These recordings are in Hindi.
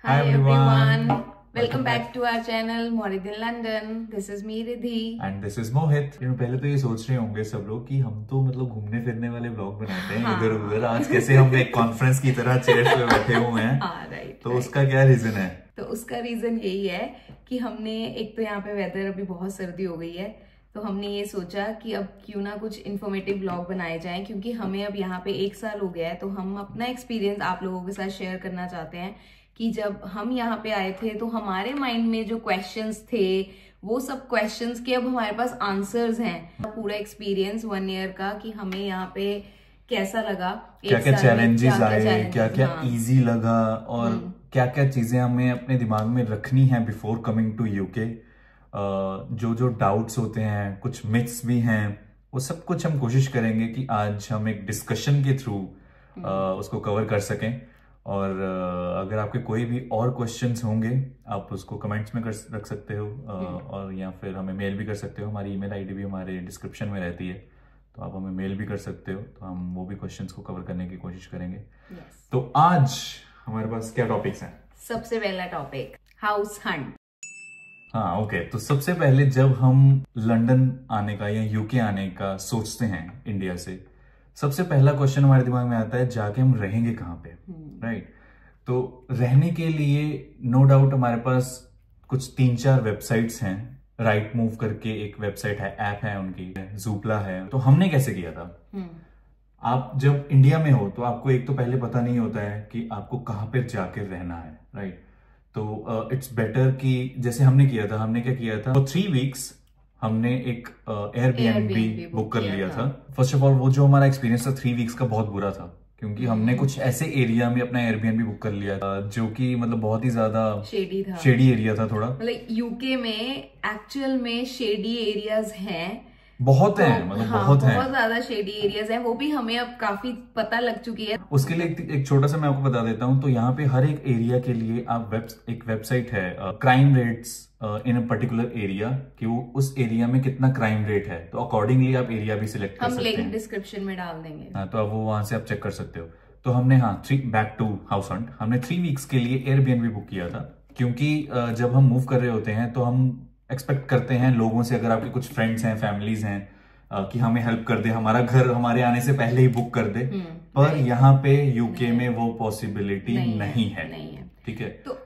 Hi everyone. Welcome back to our channel Morid in London. This is me Riddhi. And this is Mohit. पहले तो ये सोच रहे होंगे सब लोग कि हम तो मतलब घूमने फिरने वाले ब्लॉग बनाते हैं इधर उधर। आज कैसे हम एक कॉन्फ्रेंस की तरह चेयर्स पे बैठे हुए हैं। राइट। तो उसका क्या रीजन है? तो उसका रीजन यही है कि हमने एक तो यहाँ पे वेदर अभी बहुत सर्दी हो गई है, तो हमने ये सोचा कि अब क्यों ना कुछ इन्फॉर्मेटिव ब्लॉग बनाए जाएं, क्योंकि हमें अब यहाँ पे 1 साल हो गया है। तो हम अपना एक्सपीरियंस आप लोगों के साथ शेयर करना चाहते हैं कि जब हम यहाँ पे आए थे तो हमारे माइंड में जो क्वेश्चंस थे वो सब क्वेश्चंस के अब हमारे पास आंसर्स हैं। पूरा एक्सपीरियंस 1 ईयर का कि हमें यहाँ पे कैसा लगा, क्या क्या चैलेंजेस आए, क्या क्या इजी लगा और क्या क्या चीजें हमें अपने दिमाग में रखनी है बिफोर कमिंग टू यूके। जो जो डाउट्स होते हैं, कुछ मिथ्स भी हैं, वो सब कुछ हम कोशिश करेंगे कि आज हम एक डिस्कशन के थ्रू उसको कवर कर सकें। और अगर आपके कोई भी और क्वेश्चंस होंगे आप उसको कमेंट्स में रख सकते हो और या फिर हमें मेल भी कर सकते हो। हमारी ईमेल आईडी भी हमारे डिस्क्रिप्शन में रहती है, तो आप हमें मेल भी कर सकते हो, तो हम वो भी क्वेश्चंस को कवर करने की कोशिश करेंगे। तो आज हमारे पास क्या टॉपिक्स हैं? सबसे पहला टॉपिक हाउस हंट। हाँ ओके। तो सबसे पहले जब हम लंदन आने का या यूके आने का सोचते हैं इंडिया से, सबसे पहला क्वेश्चन हमारे दिमाग में आता है जाके हम रहेंगे कहाँ पे, राइट? तो रहने के लिए नो डाउट हमारे पास कुछ 3-4 वेबसाइट्स हैं। राइट मूव करके एक वेबसाइट है, ऐप है उनकी, जूपला है। तो हमने कैसे किया था, आप जब इंडिया में हो तो आपको एक तो पहले पता नहीं होता है कि आपको कहाँ पे जाकर रहना है, राइट? तो इट्स बेटर कि जैसे हमने किया था, हमने क्या किया था, 3 वीक्स हमने एक एयरबीएनबी बुक कर लिया था। फर्स्ट ऑफ ऑल वो जो हमारा एक्सपीरियंस था 3 वीक्स का बहुत बुरा था, क्योंकि हमने कुछ ऐसे एरिया में अपना एयरबीएनबी बुक कर लिया था जो कि मतलब बहुत ही ज्यादा शेडी एरिया था। थोड़ा मतलब यूके में एक्चुअल में शेडी एरियाज हैं, बहुत है, मतलब बहुत ज्यादा शेडी एरियाज हैं। वो भी हमें अब काफी पता लग चुकी है। उसके लिए एक छोटा सा मैं आपको बता देता हूँ। तो यहाँ पे हर एक एरिया के लिए आप एक वेबसाइट है, crime rates in a particular area, कि वो उस एरिया में कितना क्राइम रेट है, तो अकॉर्डिंगली आप एरिया भी सिलेक्ट कर सकते हैं। हम लिंक डिस्क्रिप्शन में डाल देंगे। हाँ, तो अब वो वहां से आप चेक कर सकते हो। तो हमने बैक टू हाउस हंट, हमने 3 वीक्स के लिए एयरबीएनबी बुक किया था, क्योंकि जब हम मूव कर रहे होते हैं तो हम एक्सपेक्ट करते हैं लोगों से, अगर आपके कुछ फ्रेंड्स हैं, फैमिलीज हैं, कि हमें हेल्प कर दे, हमारा घर हमारे आने से पहले ही बुक कर दे। पर यहाँ पे यूके में वो पॉसिबिलिटी नहीं है। ठीक है, तो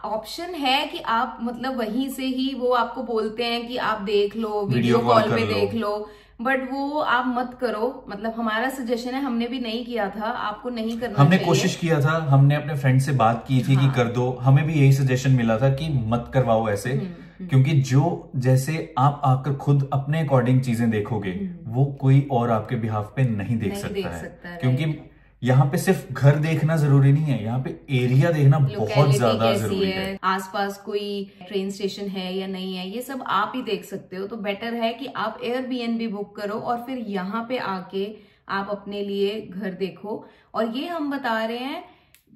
ऑप्शन है कि आप मतलब वहीं से ही वो आपको बोलते हैं कि आप देख लो, वीडियो कॉल पे देख लो, बट वो आप मत करो। मतलब हमारा सजेशन है, हमने भी नहीं किया था, आपको नहीं करना हमने कोशिश किया था, हमने अपने फ्रेंड से बात की थी कि कर दो, हमें भी यही सजेशन मिला था कि मत करवाओ ऐसे, क्योंकि जो जैसे आप आकर खुद अपने अकॉर्डिंग चीजें देखोगे वो कोई और आपके बिहाफ पे नहीं देख सकता है। क्योंकि यहाँ पे सिर्फ घर देखना जरूरी नहीं है, यहाँ पे एरिया देखना बहुत ज्यादा जरूरी है। आसपास कोई ट्रेन स्टेशन है या नहीं है, ये सब आप ही देख सकते हो। तो बेटर है कि आप एयरबीएनबी बुक करो और फिर यहाँ पे आके आप अपने लिए घर देखो। और ये हम बता रहे हैं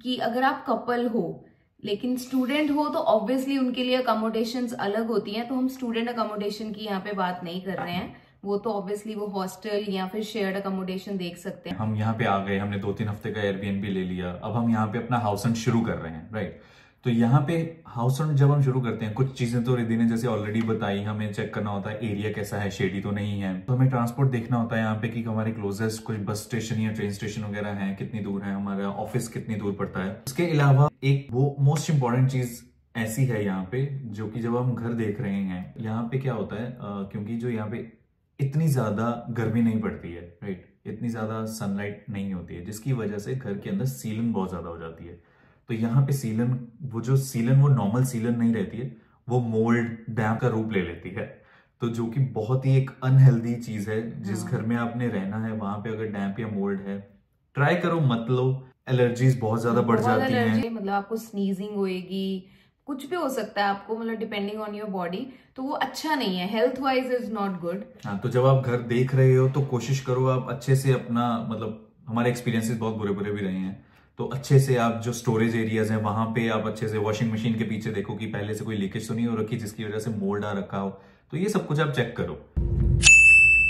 कि अगर आप कपल हो लेकिन स्टूडेंट हो तो ऑब्वियसली उनके लिए अकोमोडेशंस अलग होती हैं। तो हम स्टूडेंट अकोमोडेशन की यहाँ पे बात नहीं कर रहे हैं, वो तो ऑब्वियसली वो हॉस्टल या फिर शेयर्ड अकोमोडेशन देख सकते हैं। हम यहाँ पे आ गए, हमने 2-3 हफ्ते का एयरबीएनबी ले लिया, अब हम यहाँ पे अपना हाउस हंट शुरू कर रहे हैं, राइट? तो यहाँ पे हाउस हंट जब हम शुरू करते हैं, कुछ चीजें तो रिद्धि ने जैसे ऑलरेडी बताई, हमें चेक करना होता है एरिया कैसा है, शेडी तो नहीं है। तो हमें ट्रांसपोर्ट देखना होता है यहाँ पे कि हमारे क्लोजेस्ट कोई बस स्टेशन या ट्रेन स्टेशन वगैरह है, कितनी दूर है, हमारा ऑफिस कितनी दूर पड़ता है। उसके अलावा एक वो मोस्ट इंपॉर्टेंट चीज ऐसी है यहाँ पे, जो कि जब हम घर देख रहे हैं, यहाँ पे क्या होता है, क्योंकि जो यहाँ पे इतनी ज्यादा गर्मी नहीं पड़ती है, राइट? इतनी ज्यादा सनलाइट नहीं होती है, जिसकी वजह से घर के अंदर सीलन बहुत ज्यादा हो जाती है। तो यहाँ पे सीलन वो नॉर्मल सीलन नहीं रहती है, वो मोल्ड, डैम्प का रूप ले लेती है। तो जो कि बहुत ही एक अनहेल्दी चीज है। जिस घर में आपने रहना है वहां पे अगर डैम्प या मोल्ड है, ट्राई करो मत लो, एलर्जीज बहुत ज्यादा बढ़ जाती हैं। मतलब आपको स्नीजिंग होएगी, कुछ भी हो सकता है आपको, मतलब डिपेंडिंग ऑन योर बॉडी। तो वो अच्छा नहीं है, health wise is not good. हाँ, तो जब आप घर देख रहे हो तो कोशिश करो आप अच्छे से अपना, मतलब हमारे एक्सपीरियंसेस बहुत बुरे बुरे भी रहे हैं, तो अच्छे से आप जो स्टोरेज एरियाज हैं वहां पे आप अच्छे से वॉशिंग मशीन के पीछे देखो कि पहले से कोई लीकेज तो नहीं हो रखी जिसकी वजह से मोल्ड आ रखा हो। तो ये सब कुछ आप चेक करो।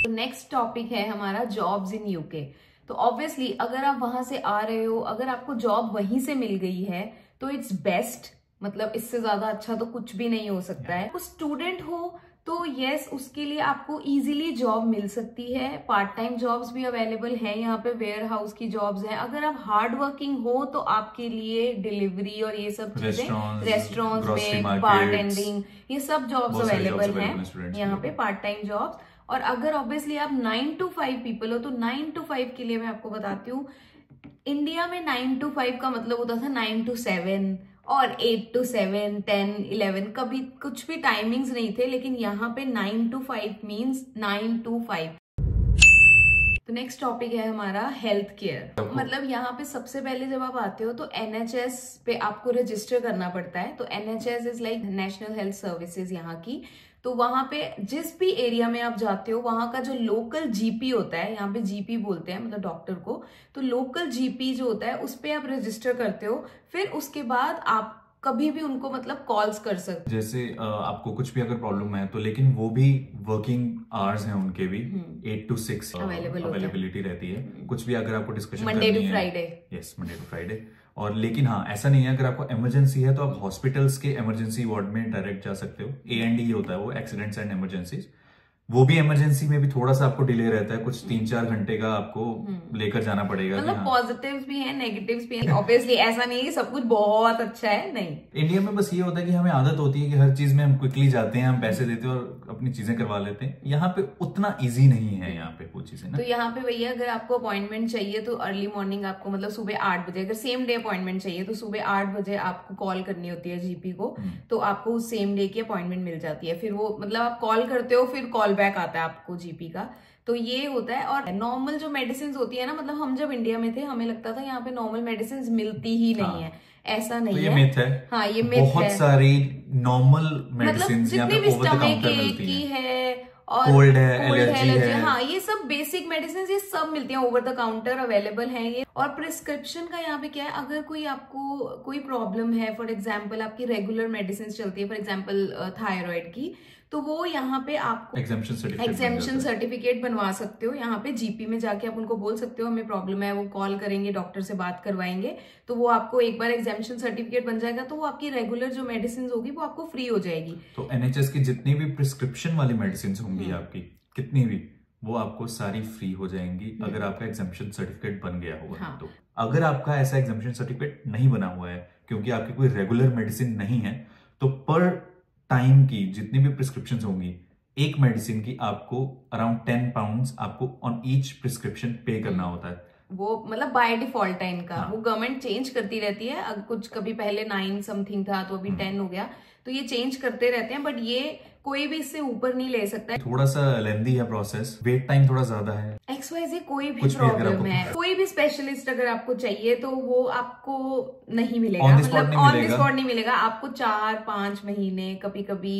तो नेक्स्ट टॉपिक है हमारा जॉब्स इन यूके। तो ऑब्वियसली अगर आप वहां से आ रहे हो, अगर आपको जॉब वहीं से मिल गई है तो इट्स बेस्ट मतलब इससे ज्यादा अच्छा तो कुछ भी नहीं हो सकता है। वो स्टूडेंट हो तो यस, उसके लिए आपको इजीली जॉब मिल सकती है। पार्ट टाइम जॉब्स भी अवेलेबल हैं यहाँ पे, वेयर हाउस की जॉब्स हैं। अगर आप हार्ड वर्किंग हो तो आपके लिए डिलीवरी और ये सब चीजें, रेस्टोरेंट्स में बारटेंडिंग, ये सब जॉब्स अवेलेबल हैं यहाँ पे, पार्ट टाइम जॉब्स। और अगर ऑब्वियसली आप 9 to 5 पीपल हो तो 9 to 5 के लिए मैं आपको बताती हूँ, इंडिया में 9 to 5 का मतलब होता था 9 to 7 और 8 to 7, 10, 11, कभी कुछ भी टाइमिंग्स नहीं थे, लेकिन यहाँ पे 9 to 5 मीन्स 9 to 5। तो नेक्स्ट टॉपिक है हमारा हेल्थ केयर। मतलब यहाँ पे सबसे पहले जब आप आते हो तो NHS पे आपको रजिस्टर करना पड़ता है। तो NHS is like national health services यहाँ की। तो वहां पे जिस भी एरिया में आप जाते हो वहां का जो लोकल जीपी होता है, यहाँ पे जीपी बोलते हैं मतलब डॉक्टर को, तो लोकल जीपी जो होता है उस पे आप रजिस्टर करते हो। फिर उसके बाद आप कभी भी उनको मतलब कॉल्स कर सकते। जैसे आपको कुछ भी अगर प्रॉब्लम है तो, लेकिन वो भी वर्किंग आवर्स हैं उनके भी 8 to 6 अवेलेबिलिटी रहती है। कुछ भी अगर आपको discussion Monday to Friday, yes Monday to Friday. और लेकिन हाँ, ऐसा नहीं है, अगर आपको इमरजेंसी है तो आप हॉस्पिटल्स के इमरजेंसी वार्ड में डायरेक्ट जा सकते हो। A&E होता है वो, एक्सीडेंट्स एंड इमरजेंसीज। वो भी इमरजेंसी में भी थोड़ा सा आपको डिले रहता है, कुछ 3-4 घंटे का आपको लेकर जाना पड़ेगा। मतलब पॉजिटिव्स भी हैं, नेगेटिव्स भी हैं। ऑब्वियसली ऐसा नहीं है सब कुछ बहुत अच्छा है, नहीं। इंडिया में बस ये होता है कि हमें आदत होती है कि हर चीज में हम क्विकली जाते हैं, हम पैसे देते हैं और अपनी चीजें करवा लेते हैं। यहाँ पे उतना इजी नहीं है यहाँ पे वो चीजें ना। तो यहाँ पे भैया अगर आपको अपॉइंटमेंट चाहिए तो अर्ली मॉर्निंग आपको मतलब सुबह 8 बजे, अगर सेम डे अपॉइंटमेंट चाहिए तो सुबह 8 बजे आपको कॉल करनी होती है जीपी को। तो आपको उस सेम डे की अपॉइंटमेंट मिल जाती है। फिर वो मतलब आप कॉल करते हो, फिर कॉल बैक आता है आपको जीपी का। तो ये होता है। और नॉर्मल जो मेडिसिन होती है ना, मतलब हम जब इंडिया में थे हमें लगता था यहाँ पे नॉर्मल मेडिसिन मिलती ही नहीं है। ऐसा नहीं तो है, ये मिथ है। हाँ ये मिथ है। बहुत सारी नॉर्मल मेडिसिन मतलब जितनी भी स्टमक की है और कोल्ड है, एलर्जी है, हाँ ये सब बेसिक मेडिसिन ये सब मिलती हैं, ओवर द काउंटर अवेलेबल हैं ये। और प्रिस्क्रिप्शन का यहाँ पे क्या है, अगर कोई आपको कोई प्रॉब्लम है, फॉर एग्जांपल आपकी रेगुलर मेडिसिन चलती है, फॉर एग्जांपल थायराइड की, तो वो यहाँ पे आपको एग्जेम्पशन सर्टिफिकेट बनवा सकते हो। यहाँ पे जीपी में जाके आप उनको बोल सकते हो हमें प्रॉब्लम है, वो कॉल करेंगे, डॉक्टर से बात करवाएंगे, तो वो आपको एक बार एग्जेम्पशन सर्टिफिकेट बन जाएगा तो वो आपकी रेगुलर जो मेडिसिन होगी वो आपको फ्री हो जाएगी। तो NHS की जितनी भी प्रिस्क्रिप्शन वाली मेडिसिन होंगी आपकी, कितनी भी, वो आपको सारी फ्री हो जाएंगी अगर आपका एग्जेम्पशन सर्टिफिकेट बन गया होगा। हाँ। तो अगर आपका ऐसा एग्जेम्पशन सर्टिफिकेट नहीं बना हुआ है क्योंकि आपकी कोई रेगुलर मेडिसिन नहीं है, तो पर टाइम की जितनी भी प्रिस्क्रिप्शन होंगी, एक मेडिसिन की आपको अराउंड 10 पाउंड आपको ऑन ईच प्रिस्क्रिप्शन पे करना होता है। वो मतलब बाय डिफॉल्ट है इनका। हाँ। वो गवर्नमेंट चेंज करती रहती है। अगर कुछ कभी पहले 9 समथिंग था तो अभी 10 हो गया, तो ये चेंज करते रहते हैं। बट ये कोई भी इससे ऊपर नहीं ले सकता है। थोड़ा सा लेंदी है प्रोसेस, वेट टाइम थोड़ा ज्यादा है। XYZ कोई भी प्रॉब्लम है, कोई भी स्पेशलिस्ट अगर आपको चाहिए तो वो आपको नहीं मिलेगा, मतलब ऑन द स्पॉट नहीं मिलेगा आपको। 4-5 महीने, कभी कभी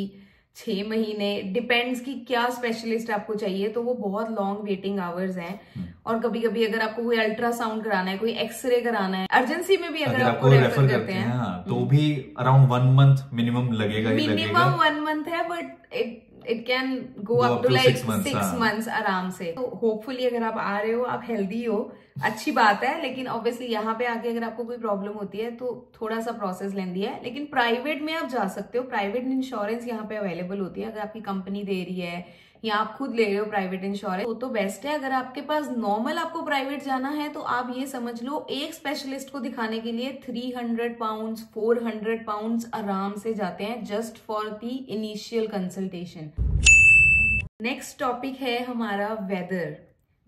6 महीने, डिपेंड्स कि क्या स्पेशलिस्ट आपको चाहिए। तो वो बहुत लॉन्ग वेटिंग आवर्स हैं। और कभी कभी अगर आपको कोई अल्ट्रासाउंड कराना है, कोई एक्सरे कराना है, अर्जेंसी में भी अगर आपको रेफर करते हैं तो भी अराउंड 1 मंथ मिनिमम लगेगा ही लगेगा। मिनिमम 1 मंथ है, but it can go up to like 6 months आराम से। तो होपफुली अगर आप आ रहे हो, आप हेल्दी हो, अच्छी बात है। लेकिन ऑब्वियसली यहाँ पे आके अगर आपको कोई प्रॉब्लम होती है तो थोड़ा सा प्रोसेस लेंदी है। लेकिन प्राइवेट में आप जा सकते हो, प्राइवेट इंश्योरेंस यहाँ पे अवेलेबल होती है। अगर आपकी कंपनी दे रही है या आप खुद ले रहे हो प्राइवेट इंश्योरेंस तो बेस्ट है। अगर आपके पास नॉर्मल आपको प्राइवेट जाना है तो आप ये समझ लो एक स्पेशलिस्ट को दिखाने के लिए 300 पाउंड 400 पाउंड आराम से जाते हैं, just for the initial consultation. Next topic है हमारा वेदर।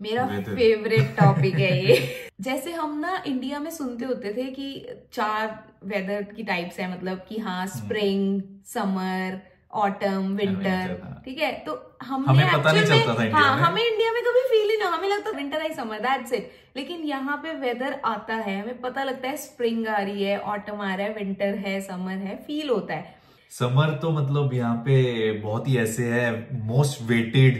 मेरा फेवरेट टॉपिक है ये। जैसे हम ना इंडिया में सुनते होते थे कि 4 वेदर की टाइप्स है, मतलब कि हाँ स्प्रिंग, समर, ऑटम, विंटर, ठीक है। तो हमें पता नहीं चलता था इंडिया में। हमें इंडिया में कभी फील ही ना, हमें लगता winter I summer, that's it. लेकिन यहाँ पे वेदर आता है, हमें पता लगता है स्प्रिंग आ रही है, ऑटम आ रहा है, विंटर है, समर है, फील होता है। समर तो मतलब यहाँ पे बहुत ही ऐसे है, मोस्ट वेटेड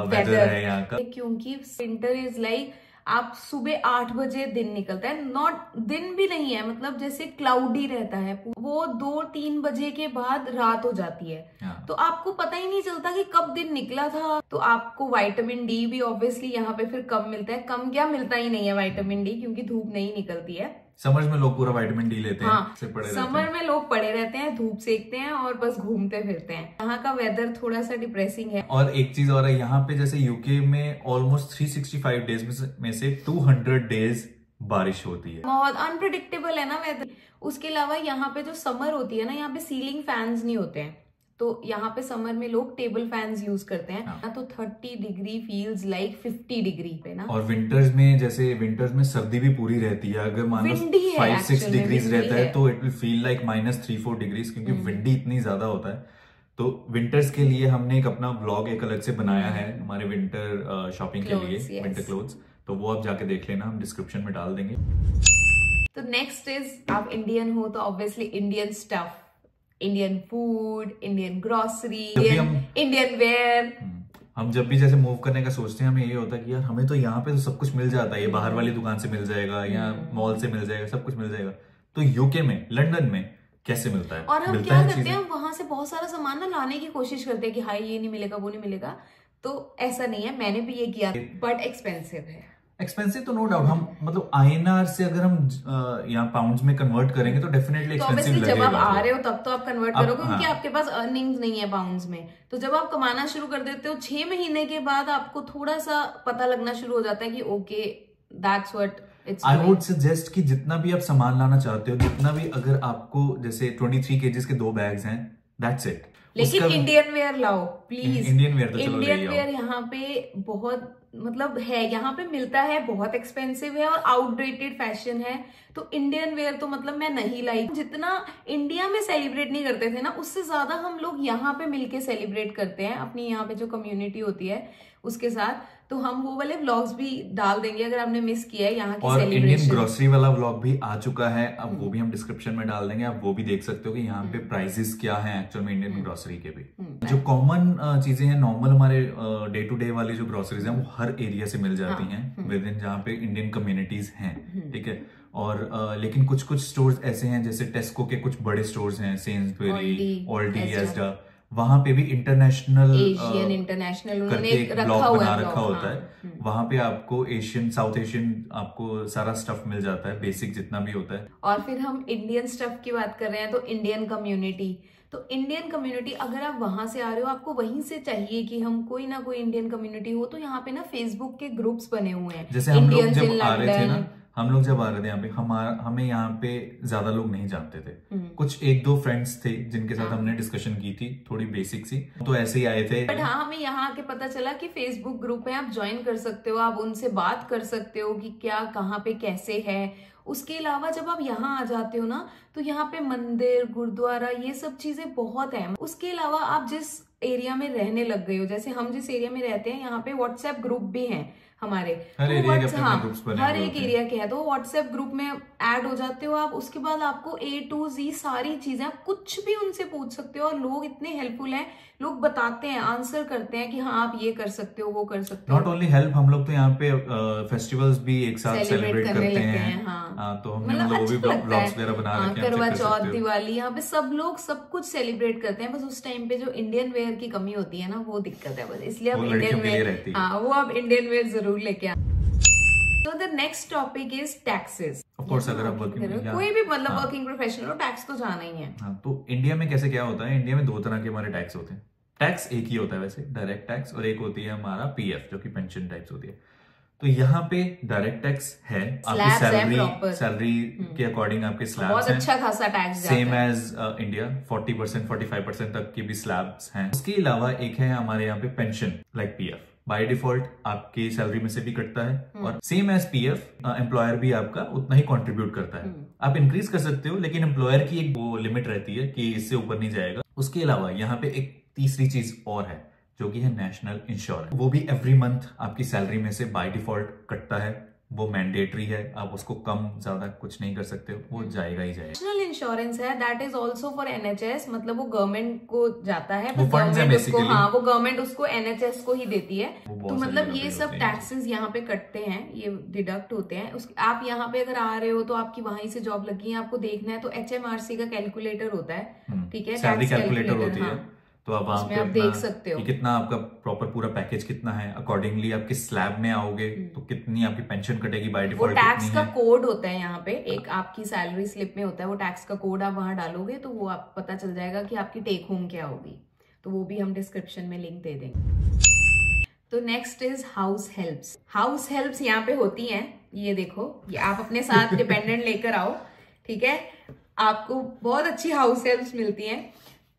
वेदर है यहाँ का। क्योंकि विंटर इज लाइक आप सुबह 8 बजे दिन निकलता है, नॉट दिन भी नहीं है, मतलब जैसे क्लाउडी रहता है, वो 2-3 बजे के बाद रात हो जाती है। तो आपको पता ही नहीं चलता कि कब दिन निकला था। तो आपको विटामिन डी भी ऑब्वियसली यहाँ पे फिर कम मिलता है। कम क्या, मिलता ही नहीं है विटामिन डी, क्योंकि धूप नहीं निकलती है। समर्स में लोग पूरा विटामिन डी लेते हैं, हाँ, से पड़े समर रहते हैं। में लोग पड़े रहते हैं, धूप सेकते हैं और बस घूमते फिरते हैं। यहाँ का वेदर थोड़ा सा डिप्रेसिंग है। और एक चीज और है, यहाँ पे जैसे यूके में ऑलमोस्ट 365 डेज में से 200 डेज बारिश होती है। बहुत अनप्रिडिक्टेबल है ना वेदर। उसके अलावा यहाँ पे जो समर होती है ना, यहाँ पे सीलिंग फैंस नहीं होते हैं, तो यहाँ पे समर में लोग टेबल फैंस यूज करते हैं। हाँ। तो 30 डिग्री फील्स लाइक 50 डिग्री पे ना। और विंटर्स में सर्दी भी पूरी रहती है। अगर मान लो 5-6 डिग्रीज रहता है तो it will feel like -3-4 degrees, क्योंकि विंडी इतनी ज्यादा होता है। तो विंटर्स के लिए हमने एक अपना ब्लॉग एक अलग से बनाया है हमारे विंटर शॉपिंग के लिए, विंटर क्लोथ्स, तो वो आप जाके देख लेना, हम डिस्क्रिप्शन में डाल देंगे। तो नेक्स्ट इज, आप इंडियन हो तो obviously Indian stuff, Indian food, Indian grocery, Indian wear. हम जब भी जैसे मूव करने का सोचते हैं, हमें ये होता है कि यार हमें तो यहाँ पे तो सब कुछ मिल जाता है, ये बाहर वाली दुकान से मिल जाएगा या मॉल से मिल जाएगा, सब कुछ मिल जाएगा। तो यूके में, लंदन में कैसे मिलता है? और हम क्या करते हैं, वहां से बहुत सारा सामान ना लाने की कोशिश करते हैं कि हाँ ये नहीं मिलेगा, वो नहीं मिलेगा। तो ऐसा नहीं है, मैंने भी ये किया, बट एक्सपेंसिव है। एक्सपेंसिव तो नो डाउट, हम मतलब INR से अगर हम यहाँ पाउंड्स में कन्वर्ट करेंगे तो डेफिनेटली एक्सपेंसिव लगेगा। जब आप आ रहे हो तब तो आप कन्वर्ट करोगे, क्योंकि आपके पास अर्निंग्स नहीं है पाउंड्स में। तो जब आप कमाना शुरू कर देते हो 6 महीने के बाद आपको थोड़ा सा पता लगना शुरू हो जाता है कि okay that's what it's. I would suggest कि जितना भी आप सामान लाना चाहते हो, जितना भी, अगर आपको जैसे 23 kgs के 2 बैग्स हैं, दैट्स इट। लेकिन इंडियन वेयर लाओ प्लीज। इंडियन वेयर तो इंडियन वेयर यहाँ पे बहुत मतलब है, यहाँ पे मिलता है, बहुत एक्सपेंसिव है और आउटडेटेड फैशन है। तो इंडियन वेयर तो मतलब मैं नहीं लाई। जितना इंडिया में सेलिब्रेट नहीं करते थे ना, उससे ज्यादा हम लोग यहाँ पे मिलके सेलिब्रेट करते हैं अपनी यहाँ पे जो कम्युनिटी होती है उसके साथ। तो हम वो वाले व्लॉग्स भी डाल देंगे अगर आपने मिस किया है यहाँ की और सेलिब्रेशन। इंडियन ग्रोसरी वाला व्लॉग भी आ चुका है, अब वो भी हम डिस्क्रिप्शन में डाल देंगे, आप वो भी देख सकते हो कि यहाँ पे प्राइसेस क्या हैं एक्चुअल में इंडियन ग्रोसरी के भी। जो कॉमन चीजें हैं, नॉर्मल हमारे डे टू डे वाली जो ग्रोसरीज हैं, वो हर एरिया से मिल जाती हैं विद इन, जहाँ पे इंडियन कम्युनिटीज हैं, ठीक है। और लेकिन कुछ कुछ स्टोर्स ऐसे हैं, जैसे टेस्को के कुछ बड़े स्टोर्स हैं, सेन्सबरी, ऑल्डी, एस्डा, वहां पे भी इंटरनेशनल एशियन इंटरनेशनल उन्होंने एक ब्लॉग बना रखा होता है। वहां पे आपको एशियन, साउथ एशियन, आपको सारा स्टफ मिल जाता है, बेसिक जितना भी होता है। और फिर हम इंडियन स्टफ की बात कर रहे हैं तो इंडियन कम्युनिटी, तो इंडियन कम्युनिटी अगर आप वहां से आ रहे हो, आपको वहीं से चाहिए कि हम कोई ना कोई इंडियन कम्युनिटी हो, तो यहाँ पे ना फेसबुक के ग्रुप्स बने हुए हैं। जैसे हम लोग जब आ रहे थे ना, यहाँ पे हमें यहाँ पे ज्यादा लोग नहीं जानते थे, कुछ 1-2 फ्रेंड्स थे जिनके साथ हमने डिस्कशन की थी, थोड़ी बेसिक सी, तो ऐसे ही आए थे। बट हाँ, हमें यहाँ आके पता चला कि फेसबुक ग्रुप है, आप ज्वाइन कर सकते हो, आप उनसे बात कर सकते हो कि क्या कहाँ पे कैसे है। उसके अलावा जब आप यहाँ आ जाते हो ना, तो यहाँ पे मंदिर, गुरुद्वारा, ये सब चीजें बहुत है। उसके अलावा आप जिस एरिया में रहने लग गए हो, जैसे हम जिस एरिया में रहते हैं, यहाँ पे व्हाट्सएप ग्रुप भी हैं हमारे, हर एरिया के अपने ग्रुप्स बने हर एक एरिया के है, तो व्हाट्सएप ग्रुप में ऐड हो जाते हो आप। उसके बाद आपको A to Z सारी चीजें, आप कुछ भी उनसे पूछ सकते हो, और लोग इतने हेल्पफुल हैं, लोग बताते हैं, आंसर करते हैं कि हाँ आप ये कर सकते हो, वो कर सकते हो। नॉट ओनली हेल्प, हम लोग तो यहाँ पे फेस्टिवल्स भी एक साथ सेलिब्रेट करते हैं। हाँ, तो हमने मतलब वो भी ब्लॉग्स वगैरह बना रखे हैं। करवा चौथ, दिवाली, यहाँ पे सब लोग सब कुछ सेलिब्रेट करते हैं। बस उस टाइम पे जो इंडियन वेयर की कमी होती है ना, वो दिक्कत है बस, इसलिए आप इंडियन वेयर, हाँ वो आप इंडियन वेयर जरूर लेके आए। So the next topic is taxes. Of course, अगर आप वर्किंग, कोई भी मतलब वर्किंग प्रोफेशनल हो, टैक्स तो जाना ही है। हाँ, तो इंडिया में कैसे क्या होता है, इंडिया में 2 तरह के हमारे टैक्स होते हैं। टैक्स एक ही होता है वैसे, डायरेक्ट टैक्स, और एक होती है हमारा PF, जो कि पेंशन टैक्स होती है। तो यहाँ पे डायरेक्ट टैक्स है, आपकी सैलरी के अकॉर्डिंग आपके स्लैब्स बहुत अच्छा खासा टैक्स जाता है, सेम एज इंडिया, 40%, 45% तक के भी स्लैब्स हैं। उसके अलावा एक है हमारे यहाँ पे pension, like PF, by default आपकी सैलरी में से भी कटता है, और सेम एज PF एम्प्लॉयर भी आपका उतना ही कंट्रीब्यूट करता है। आप इंक्रीज कर सकते हो, लेकिन एम्प्लॉयर की एक वो लिमिट रहती है कि इससे ऊपर नहीं जाएगा। उसके अलावा यहाँ पे एक तीसरी चीज और है, जो कि है नेशनल इंश्योरेंस। वो भी एवरी मंथ आपकी सैलरी में से बाय डिफॉल्ट कटता है, वो मैंडेटरी है, आप उसको कम ज्यादा कुछ नहीं कर सकते, वो जाएगा ही जाएगा। नेशनल इंश्योरेंस है, that is also for NHS, मतलब वो गवर्नमेंट को जाता है, वो गवर्नमेंट उसको, हाँ वो गवर्नमेंट उसको NHS को ही देती है। तो मतलब ये सब टैक्सेस यहाँ पे कटते हैं, ये डिडक्ट होते हैं। आप यहाँ पे अगर आ रहे हो तो आपकी वहीं से जॉब लगी है, आपको देखना है तो HMRC का कैलकुलेटर होता है, ठीक है, सैलरी कैलकुलेटर होती है। तो अब वहां उसमें पे आप देख सकते हो कि कितना आपका प्रॉपर पूरा पैकेज कितना है, अकॉर्डिंगली आप किस स्लैब में आओगे तो कितनी आपकी पेंशन कटेगी बाय वो डिफॉल्ट टैक्स कितनी का है। कोड होता है यहाँ पे, एक आपकी सैलरी स्लिप में होता है वो टैक्स का कोड, आप वहां डालोगे तो वो आप पता चल जाएगा कि आपकी टेक होम क्या होगी। तो वो भी हम डिस्क्रिप्शन में लिंक दे देंगे। तो next is house helps. House helps यहाँ पे होती हैं, ये देखो, ये आप अपने साथ डिपेंडेंट लेकर आओ, ठीक है, आपको बहुत अच्छी हाउस हेल्प्स मिलती हैं।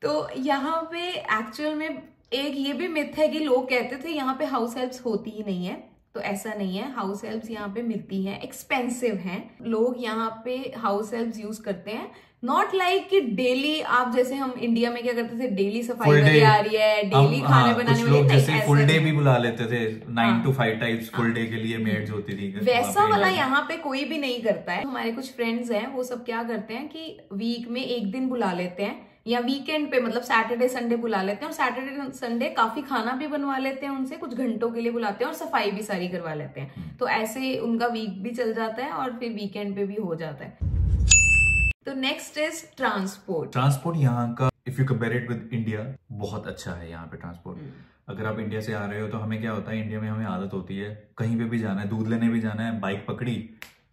तो यहाँ पे एक्चुअल में एक ये भी मिथ है कि लोग कहते थे यहाँ पे हाउस हेल्प्स होती ही नहीं है, तो ऐसा नहीं है। हाउस हेल्प्स यहाँ पे मिलती हैं, एक्सपेंसिव हैं। लोग यहाँ पे हाउस हेल्प्स यूज करते हैं, नॉट लाइक कि डेली, आप जैसे हम इंडिया में क्या करते थे, डेली सफाई वाली आ रही है, डेली खाने बनाने वाली, लोग जैसे फुल डे भी बुला लेते थे 9 to 5 टाइप्स, फुल डे के लिए मेड्स होती थी, वैसा वाला यहाँ पे कोई भी नहीं करता है। हमारे कुछ फ्रेंड्स हैं, वो सब क्या करते हैं कि वीक में एक दिन बुला लेते हैं, या वीकेंड पे मतलब सैटरडे संडे बुला लेते हैं, और सैटरडे संडे काफी खाना भी बनवा लेते हैं उनसे, कुछ घंटों के लिए बुलाते हैं और सफाई भी सारी करवा लेते हैं। तो ऐसे उनका वीक भी चल जाता है और फिर वीकेंड पे भी हो जाता है। तो नेक्स्ट इज ट्रांसपोर्ट। ट्रांसपोर्ट यहाँ का if you compare it with India बहुत अच्छा है यहाँ पे ट्रांसपोर्ट। अगर आप इंडिया से आ रहे हो तो हमें क्या होता है, इंडिया में हमें आदत होती है कहीं पे भी जाना है, दूध लेने भी जाना है, बाइक पकड़ी,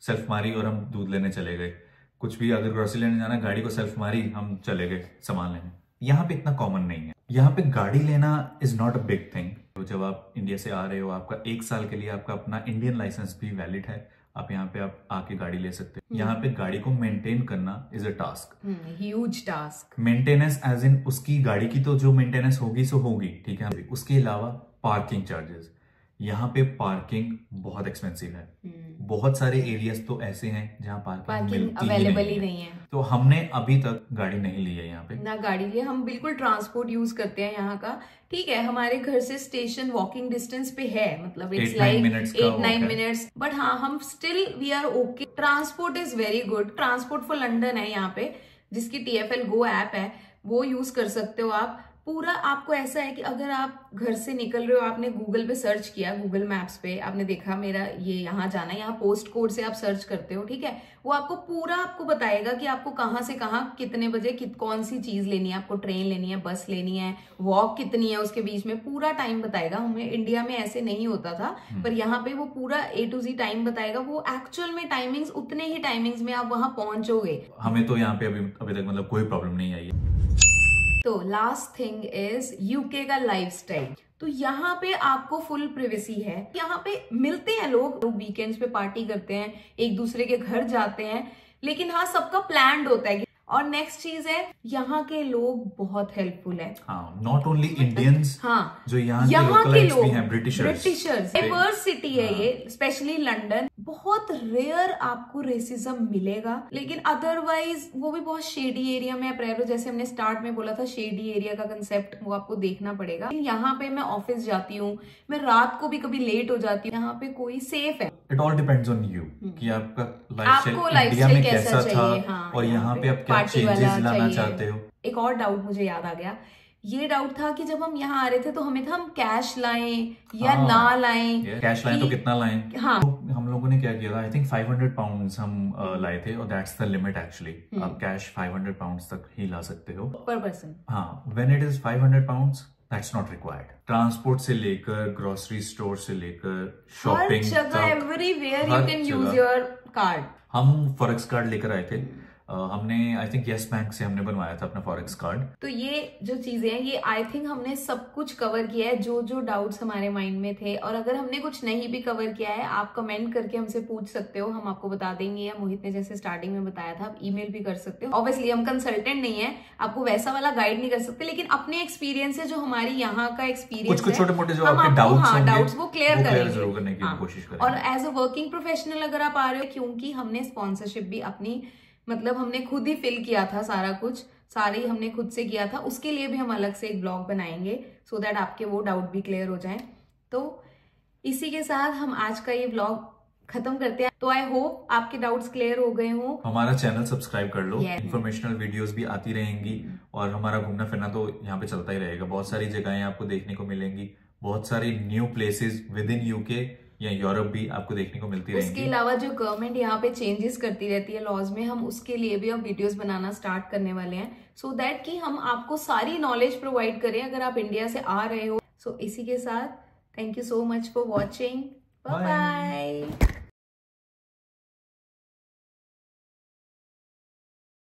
सेल्फ मारी और हम दूध लेने चले गए। कुछ भी अगर ग्रोसरी लेने जाना, गाड़ी को सेल्फ मारी, हम चले गए सामान लेने। यहाँ पे इतना कॉमन नहीं है। यहाँ पे गाड़ी लेना is not a big thing. तो जब आप इंडिया से आ रहे हो, आपका 1 साल के लिए आपका अपना इंडियन लाइसेंस भी वैलिड है, आप यहाँ पे आप आके गाड़ी ले सकते हो। यहाँ पे गाड़ी को मेंटेन करना is a task, huge task. Maintenance as in उसकी गाड़ी की तो जो मेंटेनेंस होगी सो होगी, ठीक है। उसके अलावा पार्किंग चार्जेस, यहाँ पे पार्किंग बहुत एक्सपेंसिव है। बहुत सारे एरियाज तो ऐसे हैं जहाँ पार्किंग अवेलेबल ही नहीं है। तो हमने अभी तक गाड़ी नहीं ली है यहाँ पे, ना गाड़ी लिए, हम बिल्कुल ट्रांसपोर्ट यूज करते हैं यहाँ का। ठीक है, हमारे घर से स्टेशन वॉकिंग डिस्टेंस पे है, मतलब इट्स लाइक 8-9 मिनट्स, बट हाँ हम still we are okay. Transport is very good. Transport for London है यहाँ पे, जिसकी TFL Go ऐप है, वो यूज कर सकते हो आप। पूरा आपको ऐसा है कि अगर आप घर से निकल रहे हो, आपने गूगल पे सर्च किया, गूगल मैप्स पे आपने देखा मेरा ये यहाँ जाना है, यहाँ पोस्ट कोड से आप सर्च करते हो, ठीक है, वो आपको पूरा आपको बताएगा कि आपको कहाँ से कहाँ कितने बजे कौन सी चीज लेनी है, आपको ट्रेन लेनी है, बस लेनी है, वॉक कितनी है उसके बीच में, पूरा टाइम बताएगा। हमें इंडिया में ऐसे नहीं होता था, पर यहाँ पे वो पूरा A to Z टाइम बताएगा। वो एक्चुअल में टाइमिंग्स, उतने ही टाइमिंग्स में आप वहां पहुंचोगे। हमें तो यहाँ पे अभी तक मतलब कोई प्रॉब्लम नहीं आई है। तो लास्ट थिंग इज यूके का लाइफस्टाइल। तो यहाँ पे आपको फुल प्रिवेसी है। यहाँ पे मिलते हैं लोग वीकेंड्स पे पार्टी करते हैं, एक दूसरे के घर जाते हैं, लेकिन हाँ सबका प्लान्ड होता है। और नेक्स्ट चीज है, यहाँ के लोग बहुत हेल्पफुल है। हाँ, नॉट ओनली इंडियंस, हाँ जो यहाँ के लोग भी हैं, ब्रिटिशर्स। डाइवर्स सिटी है ये, स्पेशली लंदन। बहुत रेयर आपको रेसिज्म मिलेगा, लेकिन अदरवाइज वो भी बहुत शेडी एरिया में आप रह रहे हो। जैसे हमने स्टार्ट में बोला था, शेडी एरिया का कंसेप्ट वो आपको देखना पड़ेगा। यहाँ पे मैं ऑफिस जाती हूँ, मैं रात को भी कभी लेट हो जाती हूँ, यहाँ पे कोई सेफ है। It all depends on you कि आपका लाइफस्टाइल इंडिया में कैसा था, हाँ, और यहाँ पे आप क्या चेंजेस लाना चाहते हो। एक और डाउट मुझे याद आ गया, ये डाउट था कि जब हम यहाँ आ रहे थे तो हमें था हम कैश लाएं या ना लाएं। कैश लाएं तो कितना लाएं? हाँ, तो हम लोगों ने क्या किया था, आई थिंक 500 पाउंड्स हम लाए थे, और दैट्स द लिमिट एक्चुअली। आप कैश 500 पाउंड्स तक ही ला सकते हो पर पर्सन। हाँ, when it is 500 pounds that's not required. Transport से लेकर ग्रोसरी स्टोर से लेकर शॉपिंग, हर जगह everywhere you can use your card. हम फॉरेक्स कार्ड लेकर आए थे। हमने आई थिंक यस बैंक से हमने बनवाया था अपना फॉरेक्स कार्ड। तो ये जो चीजें हैं, ये आई थिंक हमने सब कुछ कवर किया है, जो जो डाउट्स हमारे माइंड में थे। और अगर हमने कुछ नहीं भी कवर किया है, आप कमेंट करके हमसे पूछ सकते हो, हम आपको बता देंगे। या मोहित ने जैसे स्टार्टिंग में बताया था, आप ईमेल भी कर सकते हो। ऑब्वियसली हम कंसल्टेंट नहीं है, आपको वैसा वाला गाइड नहीं कर सकते, लेकिन अपने एक्सपीरियंस से, जो हमारी यहाँ का एक्सपीरियंस कुछ छोटे मोटे जो आपके डाउट्स वो क्लियर जरूर करने की कोशिश करेंगे। और एज अ वर्किंग प्रोफेशनल अगर आप आ रहे हो, क्योंकि हमने स्पॉन्सरशिप भी अपनी, मतलब हमने खुद ही फिल किया था सारा कुछ, सारे ही हमने खुद से किया था, उसके लिए भी हम अलग से एक ब्लॉग बनाएंगे, सो दैट आपके वो डाउट भी क्लियर हो जाए। तो इसी के साथ हम आज का ये ब्लॉग खत्म करते हैं। तो आई होप आपके डाउट्स क्लियर हो गए हो। हमारा चैनल सब्सक्राइब कर लो, इंफॉर्मेशनल वीडियोस भी आती रहेंगी, और हमारा घूमना फिरना तो यहाँ पे चलता ही रहेगा। बहुत सारी जगहें आपको देखने को मिलेंगी, बहुत सारी new places with in UK या यूरोप भी आपको देखने को मिलती रहेंगी। उसके अलावा जो गवर्नमेंट यहाँ पे चेंजेस करती रहती है लॉज में, हम उसके लिए भी अब वीडियोस बनाना स्टार्ट करने वाले हैं, सो दैट कि हम आपको सारी नॉलेज प्रोवाइड करें अगर आप इंडिया से आ रहे हो। सो इसी के साथ thank you so much for watching, bye bye.